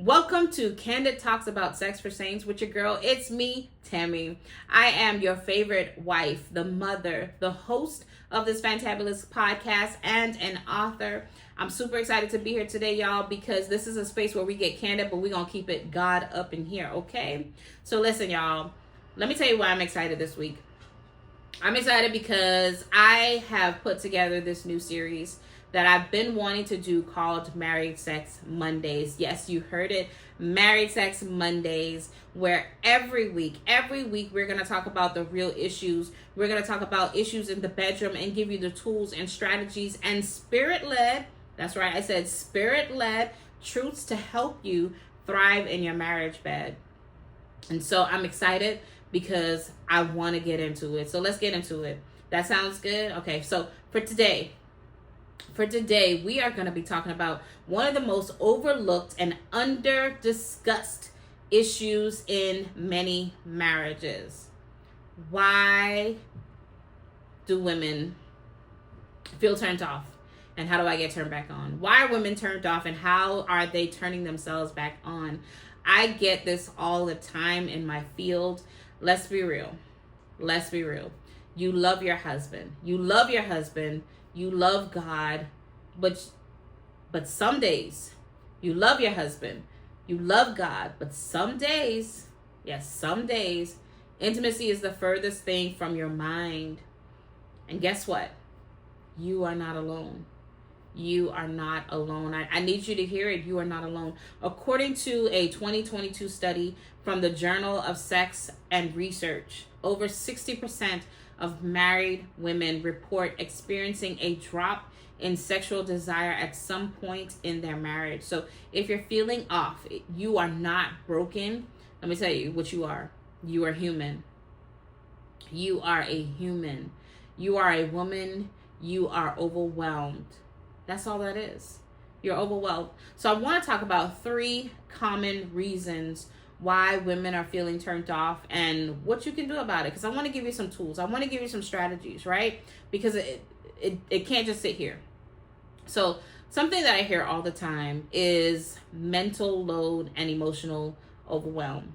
Welcome to Candid Talks About Sex for Saints with your girl. It's me, Tammy. I am your favorite wife, the mother, the host of this fantabulous podcast, and an author. I'm super excited to be here today, y'all, because this is a space where we get candid, but we're going to keep it God up in here, okay? So listen, y'all. Let me tell you why I'm excited this week. I'm excited because I have put together this new series that I've been wanting to do called Married Sex Mondays. Yes, you heard it. Married Sex Mondays, where every week we're going to talk about the real issues. We're going to talk about issues in the bedroom and give you the tools and strategies and spirit-led, that's right, I said spirit-led truths to help you thrive in your marriage bed. And so I'm excited because I want to get into it. So let's get into it. That sounds good? Okay, so for today, we are going to be talking about one of the most overlooked and under-discussed issues in many marriages. Why do women feel turned off? And how do I get turned back on? Why are women turned off and how are they turning themselves back on? I get this all the time in my field. Let's be real. You love your husband. You love God, but some days you love your husband, you love God, but some days, intimacy is the furthest thing from your mind. And guess what? You are not alone. I need you to hear it. You are not alone. According to a 2022 study from the Journal of Sex and Research, over 60% of married women report experiencing a drop in sexual desire at some point in their marriage. So if you're feeling off, you are not broken. Let me tell you what you are. You are human. You are a human. You are a woman. You are overwhelmed. That's all that is. You're overwhelmed. So I want to talk about 3 common reasons why women are feeling turned off and what you can do about it. Because I want to give you some tools. I want to give you some strategies, right? Because it can't just sit here. So something that I hear all the time is mental load and emotional overwhelm.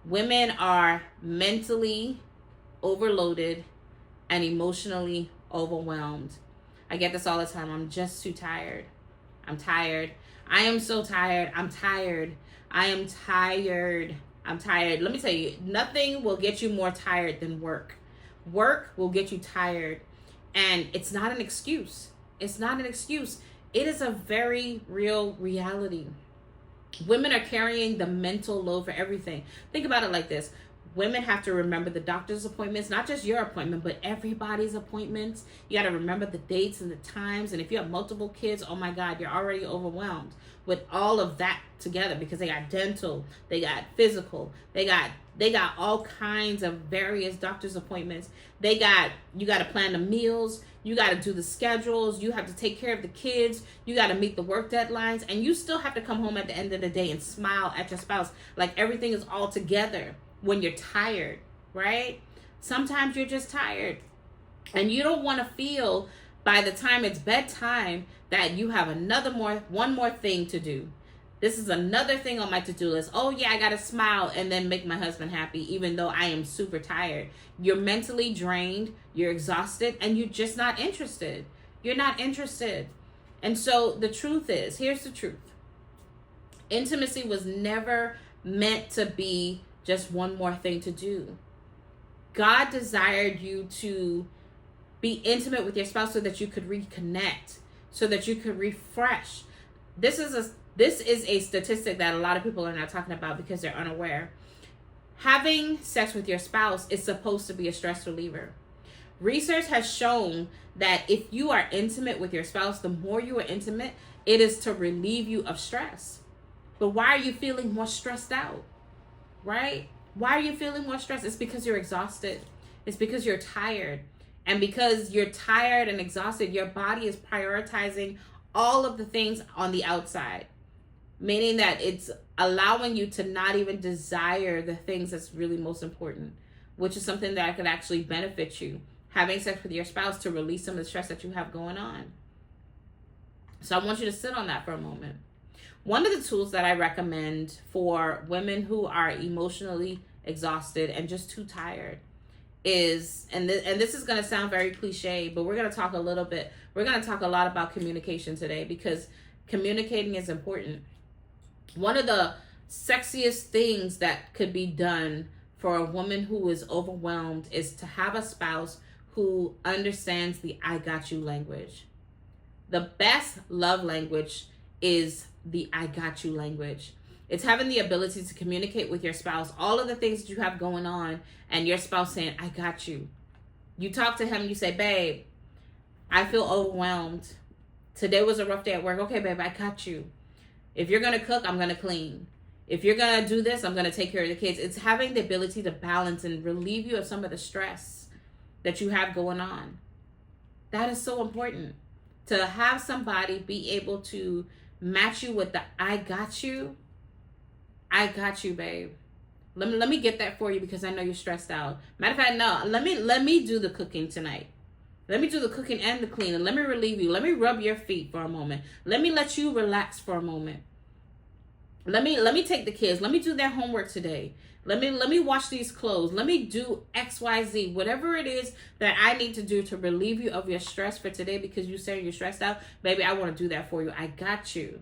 Women are mentally overloaded and emotionally overwhelmed. I get this all the time. I'm just too tired. I'm tired. I am so tired. I'm tired. I am tired. I'm tired. Let me tell you, nothing will get you more tired than work. Work will get you tired. And it's not an excuse. It's not an excuse. It is a very real reality. Women are carrying the mental load for everything. Think about it like this. Women have to remember the doctor's appointments, not just your appointment, but everybody's appointments. You got to remember the dates and the times. And if you have multiple kids, oh my God, you're already overwhelmed with all of that together because they got dental, they got physical, they got all kinds of various doctor's appointments. You got to plan the meals, you got to do the schedules, you have to take care of the kids, you got to meet the work deadlines, and you still have to come home at the end of the day and smile at your spouse like everything is all together when you're tired, right? Sometimes you're just tired and you don't want to feel by the time it's bedtime that you have one more thing to do. This is another thing on my to-do list. Oh yeah, I gotta smile and then make my husband happy even though I am super tired. You're mentally drained, you're exhausted, and you're just not interested. You're not interested. And so the truth is, here's the truth. Intimacy was never meant to be just one more thing to do. God desired you to be intimate with your spouse so that you could reconnect, so that you could refresh. This is a statistic that a lot of people are not talking about because they're unaware. Having sex with your spouse is supposed to be a stress reliever. Research has shown that if you are intimate with your spouse, the more you are intimate, it is to relieve you of stress. But why are you feeling more stressed out? Right? Why are you feeling more stressed? It's because you're exhausted. It's because you're tired. And because you're tired and exhausted, your body is prioritizing all of the things on the outside, meaning that it's allowing you to not even desire the things that's really most important, which is something that could actually benefit you. Having sex with your spouse to release some of the stress that you have going on. So I want you to sit on that for a moment. One of the tools that I recommend for women who are emotionally exhausted and just too tired is, and this is going to sound very cliche, but we're going to talk a lot about communication today, because communicating is important. One of the sexiest things that could be done for a woman who is overwhelmed is to have a spouse who understands the I got you language. The best love language is the I got you language. It's having the ability to communicate with your spouse all of the things that you have going on, and your spouse saying, I got you. You talk to him, you say, babe, I feel overwhelmed. Today was a rough day at work. Okay, babe, I got you. If you're going to cook, I'm going to clean. If you're going to do this, I'm going to take care of the kids. It's having the ability to balance and relieve you of some of the stress that you have going on. That is so important. To have somebody be able to match you with the I got you, babe. Let me get that for you, because I know you're stressed out. Matter of fact, no, let me do the cooking tonight. Let me do the cooking and the cleaning. Let me relieve you. Let me rub your feet for a moment. Let me let you relax for a moment. Let me take the kids. Let me do their homework today. Let me wash these clothes. Let me do XYZ. Whatever it is that I need to do to relieve you of your stress for today, because you say you're stressed out, baby, I want to do that for you. I got you.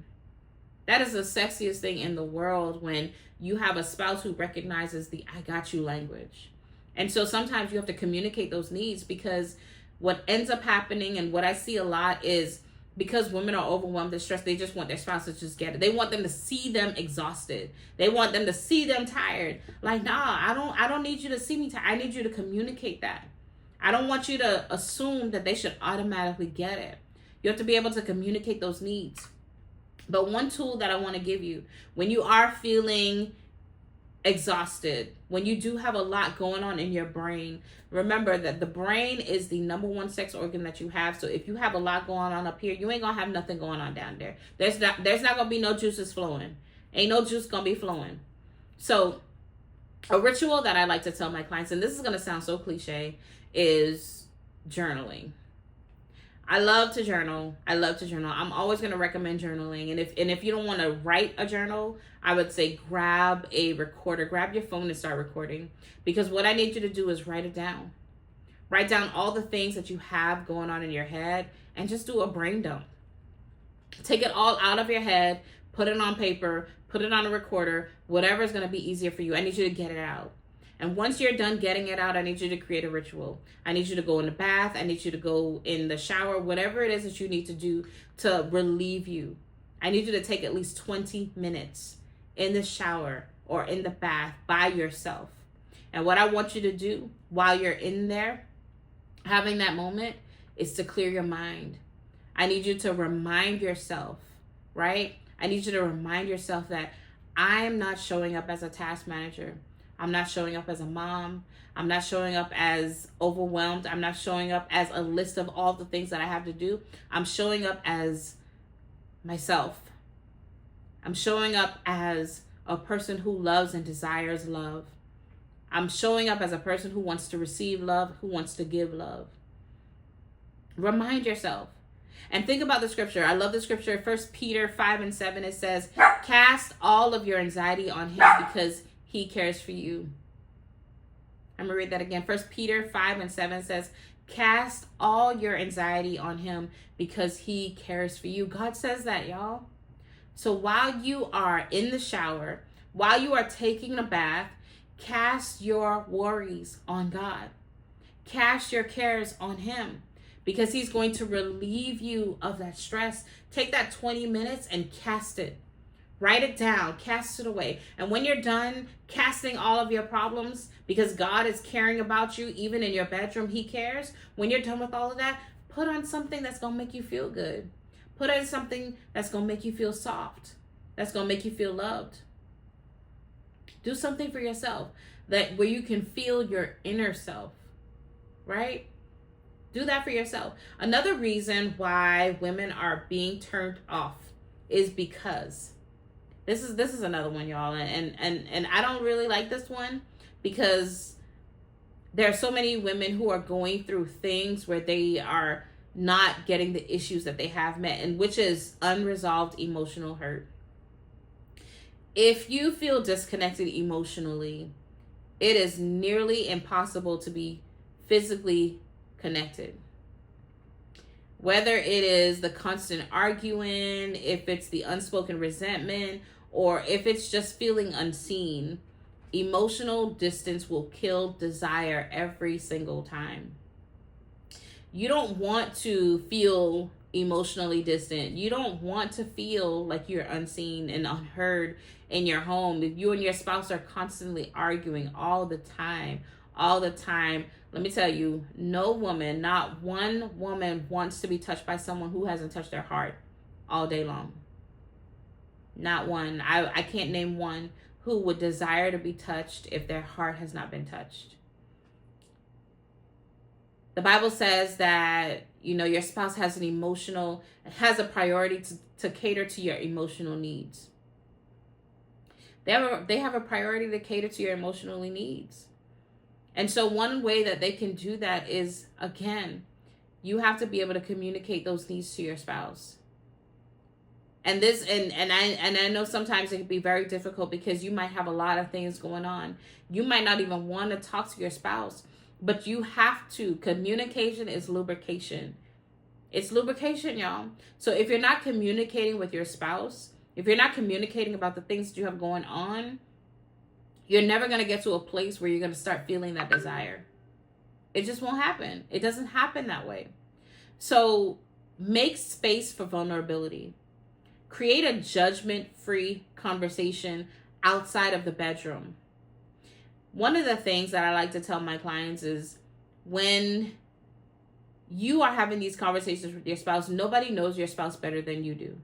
That is the sexiest thing in the world, when you have a spouse who recognizes the I got you language. And so sometimes you have to communicate those needs, because what ends up happening, and what I see a lot, is because women are overwhelmed and stressed, they just want their spouse to just get it. They want them to see them exhausted. They want them to see them tired. Like, nah, I don't need you to see me tired. I need you to communicate that. I don't want you to assume that they should automatically get it. You have to be able to communicate those needs. But one tool that I want to give you, when you are feeling exhausted, when you do have a lot going on in your brain, remember that the brain is the number one sex organ that you have. So if you have a lot going on up here, you ain't gonna have nothing going on down there. There's not gonna be no juices flowing. Ain't no juice gonna be flowing. So a ritual that I like to tell my clients, and this is gonna sound so cliche, is journaling. I love to journal. I'm always going to recommend journaling. And if you don't want to write a journal, I would say grab a recorder. Grab your phone and start recording. Because what I need you to do is write it down. Write down all the things that you have going on in your head, and just do a brain dump. Take it all out of your head, put it on paper, put it on a recorder, whatever is going to be easier for you. I need you to get it out. And once you're done getting it out, I need you to create a ritual. I need you to go in the bath. I need you to go in the shower, whatever it is that you need to do to relieve you. I need you to take at least 20 minutes in the shower or in the bath by yourself. And what I want you to do while you're in there, having that moment, is to clear your mind. I need you to remind yourself, right? I need you to remind yourself that I am not showing up as a task manager. I'm not showing up as a mom. I'm not showing up as overwhelmed. I'm not showing up as a list of all the things that I have to do. I'm showing up as myself. I'm showing up as a person who loves and desires love. I'm showing up as a person who wants to receive love, who wants to give love. Remind yourself. And think about the scripture. I love the scripture. 1 Peter 5:7, it says, cast all of your anxiety on him because he cares for you. I'm going to read that again. 1 Peter 5:7 says, cast all your anxiety on him because he cares for you. God says that, y'all. So while you are in the shower, while you are taking a bath, cast your worries on God. Cast your cares on him, because he's going to relieve you of that stress. Take that 20 minutes and cast it. Write it down, cast it away. And when you're done casting all of your problems, because God is caring about you, even in your bedroom, he cares. When you're done with all of that, put on something that's going to make you feel good. Put on something that's going to make you feel soft. That's going to make you feel loved. Do something for yourself where you can feel your inner self, right? Do that for yourself. Another reason why women are being turned off is because this is another one, y'all, and I don't really like this one, because there are so many women who are going through things where they are not getting the issues that they have met, and which is unresolved emotional hurt. If you feel disconnected emotionally, it is nearly impossible to be physically connected. Whether it is the constant arguing, if it's the unspoken resentment, or if it's just feeling unseen, emotional distance will kill desire every single time. You don't want to feel emotionally distant. You don't want to feel like you're unseen and unheard in your home. If you and your spouse are constantly arguing all the time, let me tell you, no woman, not one woman wants to be touched by someone who hasn't touched their heart all day long. Not one. I can't name one who would desire to be touched if their heart has not been touched. The Bible says that, your spouse has a priority to cater to your emotional needs. They have a priority to cater to your emotional needs. And so one way that they can do that is, again, you have to be able to communicate those needs to your spouse. And I know sometimes it can be very difficult because you might have a lot of things going on. You might not even want to talk to your spouse, but you have to. Communication is lubrication. It's lubrication, y'all. So if you're not communicating with your spouse, if you're not communicating about the things that you have going on, you're never going to get to a place where you're going to start feeling that desire. It just won't happen. It doesn't happen that way. So make space for vulnerability. Create a judgment-free conversation outside of the bedroom. One of the things that I like to tell my clients is when you are having these conversations with your spouse, nobody knows your spouse better than you do.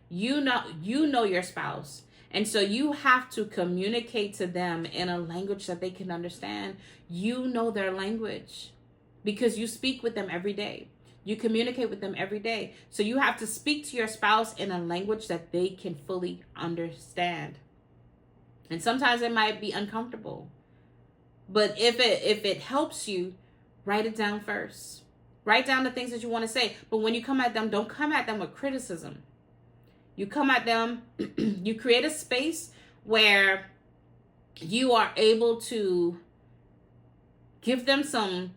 You know your spouse. And so you have to communicate to them in a language that they can understand. You know their language because you speak with them every day. You communicate with them every day. So you have to speak to your spouse in a language that they can fully understand. And sometimes it might be uncomfortable. But if it helps you, write it down first. Write down the things that you want to say. But when you come at them, don't come at them with criticism. You come at them, you create a space where you are able to give them some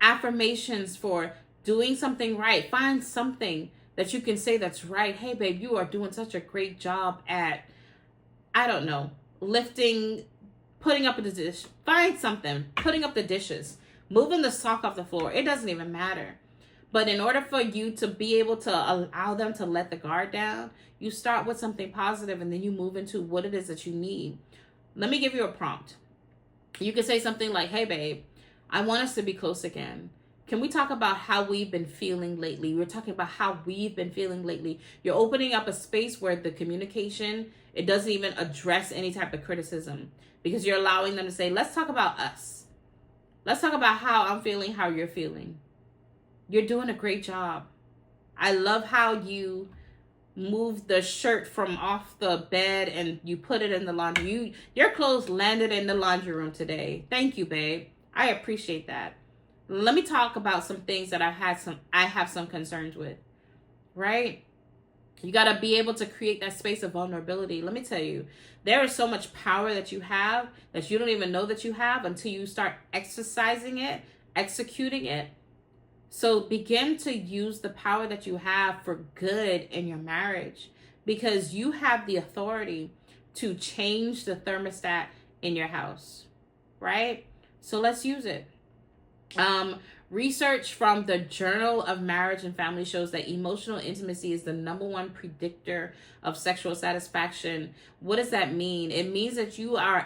affirmations for doing something right. Find something that you can say that's right. Hey, babe, you are doing such a great job at, lifting, putting up the dish. Find something, putting up the dishes, moving the sock off the floor. It doesn't even matter. But in order for you to be able to allow them to let the guard down, you start with something positive and then you move into what it is that you need. Let me give you a prompt. You can say something like, hey, babe, I want us to be close again. Can we talk about how we've been feeling lately? We're talking about how we've been feeling lately. You're opening up a space where the communication, it doesn't even address any type of criticism because you're allowing them to say, let's talk about us. Let's talk about how I'm feeling, how you're feeling. You're doing a great job. I love how you move the shirt from off the bed and you put it in the laundry. Your clothes landed in the laundry room today. Thank you, babe. I appreciate that. Let me talk about some things that I have some concerns with, right? You got to be able to create that space of vulnerability. Let me tell you, there is so much power that you have that you don't even know that you have until you start exercising it, executing it. So begin to use the power that you have for good in your marriage because you have the authority to change the thermostat in your house, right? So let's use it. Research from the Journal of Marriage and Family shows that emotional intimacy is the #1 predictor of sexual satisfaction. What does that mean? It means that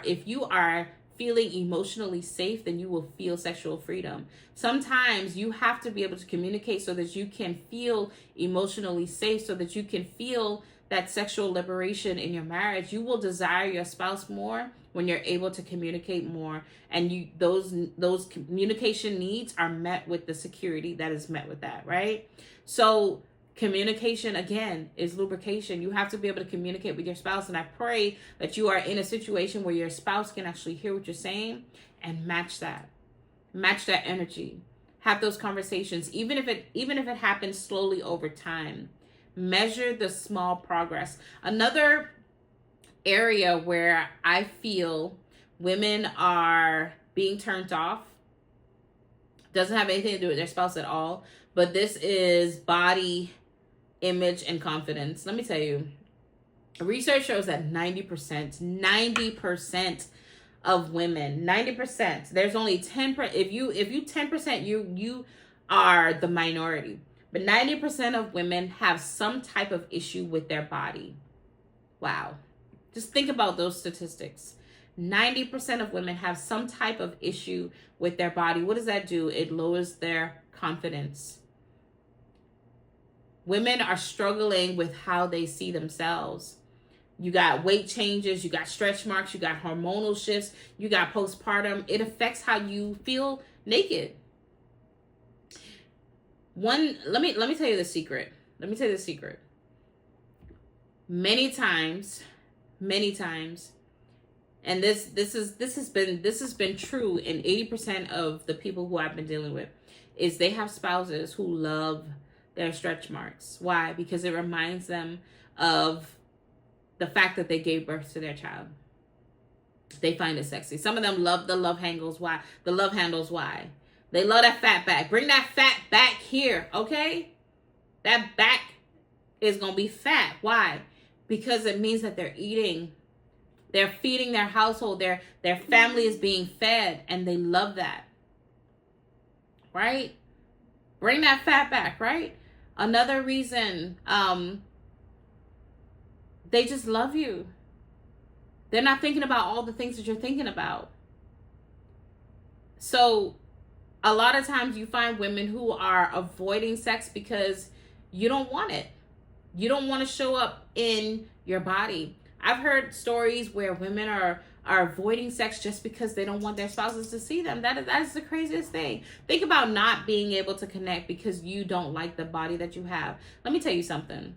if you are feeling emotionally safe, then you will feel sexual freedom. Sometimes you have to be able to communicate so that you can feel emotionally safe, so that you can feel that sexual liberation in your marriage. You will desire your spouse more when you're able to communicate more, and those communication needs are met with the security that is met with that, right? So communication, again, is lubrication. You have to be able to communicate with your spouse, and I pray that you are in a situation where your spouse can actually hear what you're saying and match that energy. Have those conversations, even if it happens slowly over time. Measure the small progress. Another area where I feel women are being turned off. Doesn't have anything to do with their spouse at all, but this is body image and confidence. Let me tell you, research shows that 90% of women, 90%, there's only 10%. If you 10%, you are the minority. But 90% of women have some type of issue with their body. Wow. Just think about those statistics. 90% of women have some type of issue with their body. What does that do? It lowers their confidence. Women are struggling with how they see themselves. You got weight changes, you got stretch marks, you got hormonal shifts, you got postpartum. It affects how you feel naked. Let me tell you the secret. Many times, and this has been true in 80% of the people who I've been dealing with, is they have spouses who love their stretch marks. Why? Because it reminds them of the fact that they gave birth to their child. They find it sexy. Some of them love the love handles. Why? The love handles. Why? They love that fat back. Bring that fat back here, okay? That back is going to be fat. Why? Because it means that they're eating. They're feeding their household. Their family is being fed, and they love that. Right? Bring that fat back, right? Another reason, they just love you. They're not thinking about all the things that you're thinking about. So a lot of times you find women who are avoiding sex because you don't want it. You don't want to show up in your body. I've heard stories where women are avoiding sex just because they don't want their spouses to see them. That is the craziest thing. Think about not being able to connect because you don't like the body that you have. Let me tell you something.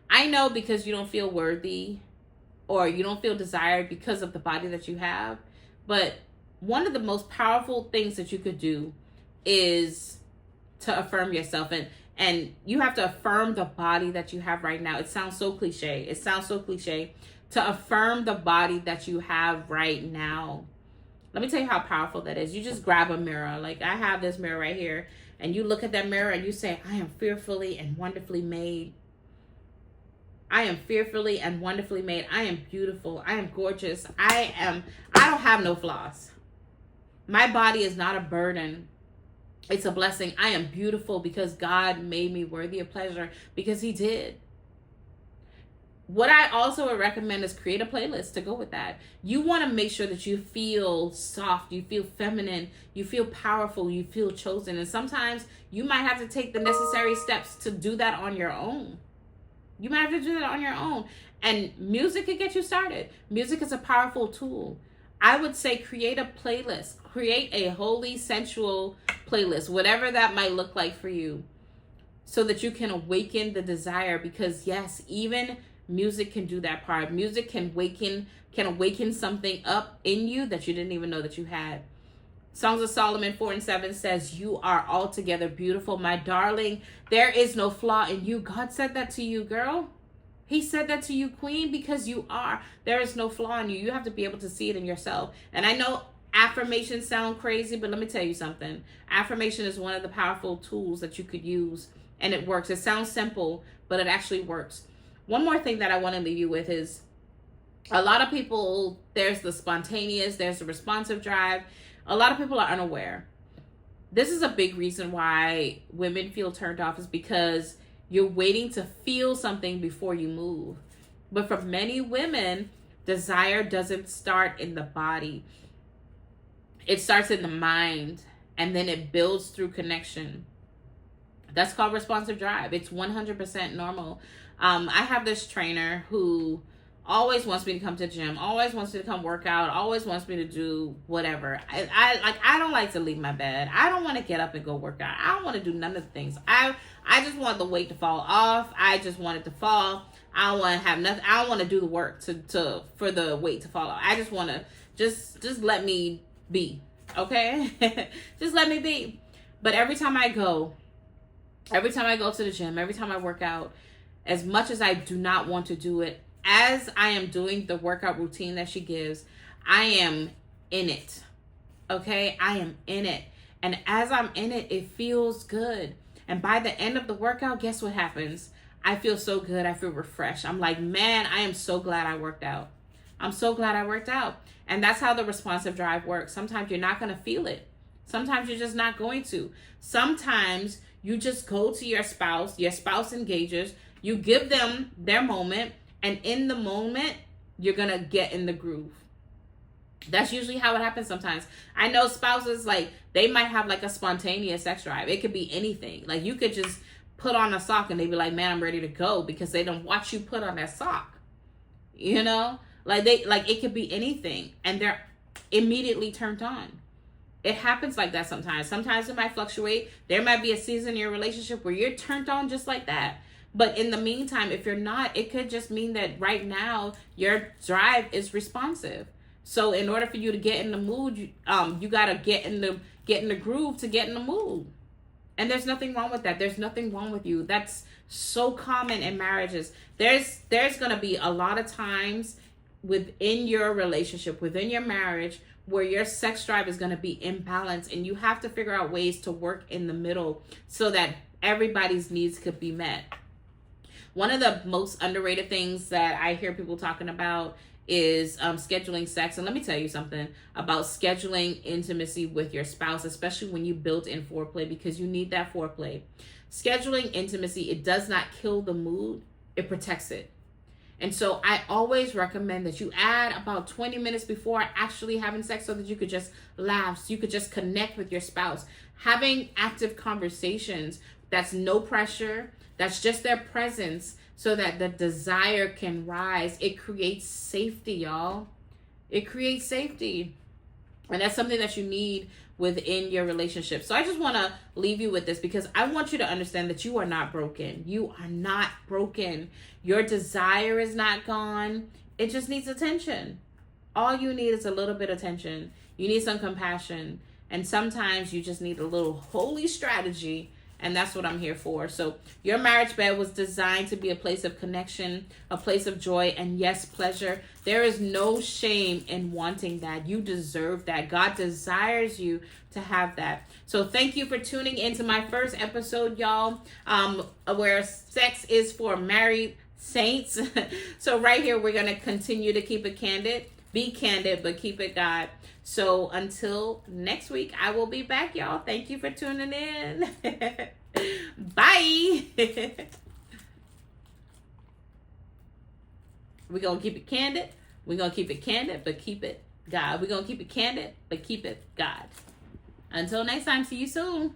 I know because you don't feel worthy or you don't feel desired because of the body that you have. But one of the most powerful things that you could do is to affirm yourself. And you have to affirm the body that you have right now. It sounds so cliche. To affirm the body that you have right now. Let me tell you how powerful that is. You just grab a mirror. Like I have this mirror right here. And you look at that mirror and you say, I am fearfully and wonderfully made. I am fearfully and wonderfully made. I am beautiful. I am gorgeous. I don't have no flaws. My body is not a burden. It's a blessing. I am beautiful because God made me worthy of pleasure, because he did. What I also would recommend is create a playlist to go with that. You want to make sure that you feel soft, you feel feminine, you feel powerful, you feel chosen. And sometimes you might have to take the necessary steps to do that on your own. And music can get you started. Music is a powerful tool. I would say create a playlist. Create a holy, sensual playlist, whatever that might look like for you, so that you can awaken the desire. Because yes, even music can do that part. Music can awaken something up in you that you didn't even know that you had. Songs of Solomon 4:7 says, you are altogether beautiful, my darling. There is no flaw in you. God said that to you, girl. He said that to you, queen, because you are. There is no flaw in you. You have to be able to see it in yourself. And I know affirmations sound crazy, but let me tell you something. Affirmation is one of the powerful tools that you could use, and it works. It sounds simple, but it actually works. One more thing that I want to leave you with is a lot of people, there's the spontaneous, there's the responsive drive. A lot of people are unaware. This is a big reason why women feel turned off, is because you're waiting to feel something before you move. But for many women, desire doesn't start in the body. It starts in the mind, and then it builds through connection. That's called responsive drive. It's 100% normal. I have this trainer who always wants me to come to the gym, always wants me to come work out, always wants me to do whatever. I don't like to leave my bed. I don't want to get up and go work out. I don't want to do none of the things. I just want the weight to fall off. I just want it to fall. I don't want to have nothing. I don't want to do the work for the weight to fall off. I just want to just let me be. Okay? Just let me be. But every time I go to the gym, every time I work out, as much as I do not want to do it, as I am doing the workout routine that she gives, I am in it. Okay, I am in it. And as I'm in it, it feels good. And by the end of the workout, guess what happens? I feel so good. I feel refreshed. I'm like, man, I am so glad I worked out. I'm so glad I worked out. And that's how the responsive drive works. Sometimes you're not going to feel it. Sometimes you're just not going to. Sometimes you just go to your spouse engages, you give them their moment, and in the moment, you're going to get in the groove. That's usually how it happens sometimes. I know spouses, like, they might have like a spontaneous sex drive. It could be anything. Like, you could just put on a sock and they be like, man, I'm ready to go, because they don't watch you put on that sock. You know? Like, it could be anything, and they're immediately turned on. It happens like that sometimes. Sometimes it might fluctuate. There might be a season in your relationship where you're turned on just like that. But in the meantime, if you're not, it could just mean that right now your drive is responsive. So in order for you to get in the mood, you got to get in the groove to get in the mood. And there's nothing wrong with that. There's nothing wrong with you. That's so common in marriages. There's going to be a lot of times within your relationship, within your marriage, where your sex drive is going to be imbalanced, and you have to figure out ways to work in the middle so that everybody's needs could be met. One of the most underrated things that I hear people talking about is scheduling sex. And let me tell you something about scheduling intimacy with your spouse, especially when you build in foreplay, because you need that foreplay. Scheduling intimacy, it does not kill the mood, it protects it. And so I always recommend that you add about 20 minutes before actually having sex, so that you could just laugh, so you could just connect with your spouse. Having active conversations, that's no pressure, that's just their presence, so that the desire can rise. It creates safety, y'all. It creates safety. And that's something that you need within your relationship. So I just want to leave you with this, because I want you to understand that you are not broken. You are not broken. Your desire is not gone. It just needs attention. All you need is a little bit of attention. You need some compassion. And sometimes you just need a little holy strategy. And that's what I'm here for. So your marriage bed was designed to be a place of connection, a place of joy, and yes, pleasure. There is no shame in wanting that. You deserve that. God desires you to have that. So thank you for tuning into my first episode, y'all, where sex is for married saints. So right here, we're going to continue to keep it candid. Be candid, but keep it God. So until next week, I will be back, y'all. Thank you for tuning in. Bye. We're going to keep it candid. We're going to keep it candid, but keep it God. We're going to keep it candid, but keep it God. Until next time, see you soon.